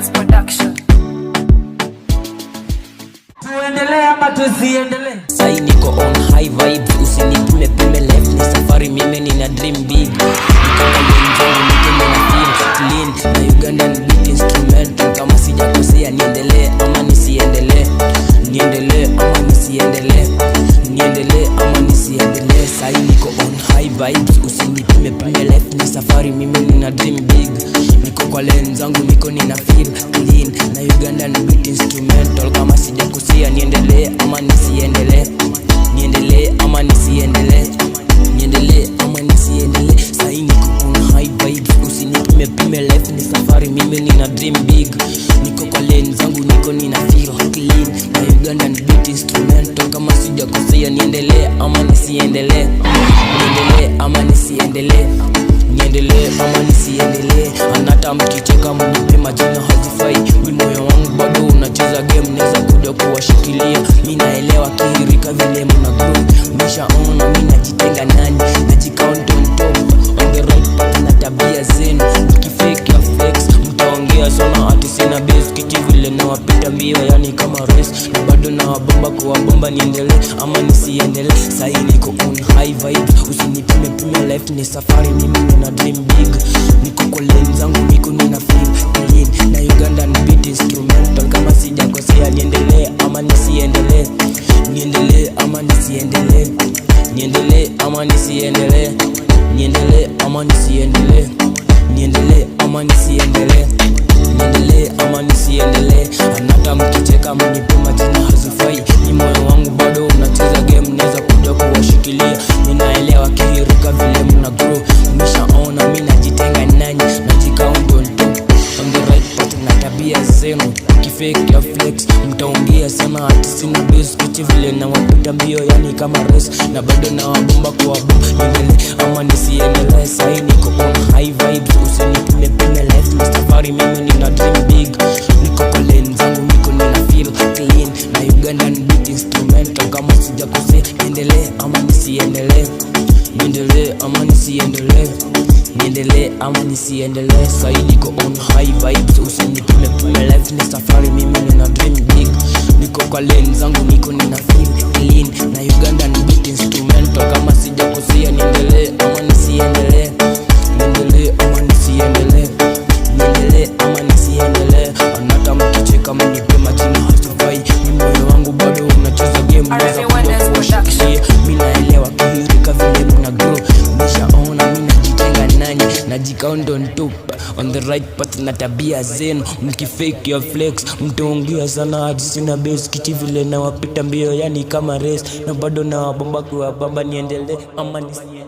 Wonders Production. Tuendelee ama tusiendelee? Sai niko on high vibes, usinipime pime left ni safari, mimi nina dream big. Nikaka njoni nikeme na feel clean na Ugandan beat instrumental. Kama sijakosea niendelee ama nisiendelee, niendelee ama nisiendelee, niendelee ama nisiendelee. Sai niko on high vibes, usinipime pime left ni safari, mimi nina dream big. Niko kwa lane zangu niko nina feel clean na Ugandan beat instrumental. Kama sijakosea niendelee ama nisiendelee, niendelee ama nisiendelee, niendelee ama nisiendelee. Sai niko on high vibes, usinipime pime life ni safari, mimi nina dream big. Niko kwa lane zangu niko nina feel clean na Ugandan beat instrumental. Kama sijakosea niendelee ama nisiendelee, niendelee ama nisiendelee, niendelee ama nisiendelee. Anata mkicheka mnipe majina hazifai, ni moyo wangu bado unacheza game, neza kuja kuwashikilia. Mimi naelewa kihirika vile mna grow, nishaona mimi najitenga nani, najicount on top on the right path na tabia zenu. Mkifake ya flex mtaongea sana ati sina base, kiti vile na wapita mbio yani kama race, na bado na wabomba kwa bomba. Niendelee ama nisiendelee? Sai niko on high vibes, usinipime pime life ni safari, mimi nina dream big. Niko kwa lane zangu niko nina feel clean na Ugandan beat instrumental. Kama sijakosea niendelee ama nisiendelee, niendelee ama nisiendelee, niendelee ama nisiendelee, niendelee ama nisiendelee, niendelee ama nisiendelee, niendelee ama nisiendelee. Anata mkicheka mnipe majina hazifai, ni moyo wangu bado unacheza game, neza kuja kuwashikilia. Ninaelewa kihirika vile mna grow, nishaona mimi najitenga nanyi, najicount on top on the right path na tabia zenu. Kifake ya flex mtaongea sana ati sina base, kiti vile na wapita mbio yani kama race, na bado na wabomba kwa bomba. Niendelee ama nisiendelee? Sai niko on high vibes, usinipime pime life ni safari, mimi nina dream big. Niko kwa lane zangu niko nina feel clean na Ugandan beat instrumental. Kama sijakosea niendelee ama nisiendelee, niendelee ama nisiendelee, niendelee ama nisiendelee. Sai niko on high vibes, usinipime pime life ni safari, mimi nina dream big. Niko kwa lane zangu niko nina feel clean na Ugandan beat instrumental. Kama sijakosea niendelee ama nisiendelee, niendelee ama nisiendelee, niendelee ama nisiendelee. Anata mkicheka mnipe majina hazifai, ni moyo wangu bado unacheza game, neza kuja kuwashikilia. Mimi naelewa kihirika vile mna grow, nishaona mimi najitenga nanyi, najicount on top on the right path na tabia zenu. Mkifake ya flex mtaongea sana ati sina base, kiti vile na wapita mbio yani kama race, na bado na wabomba kwa bamba. Niendelee ama nisiendelee?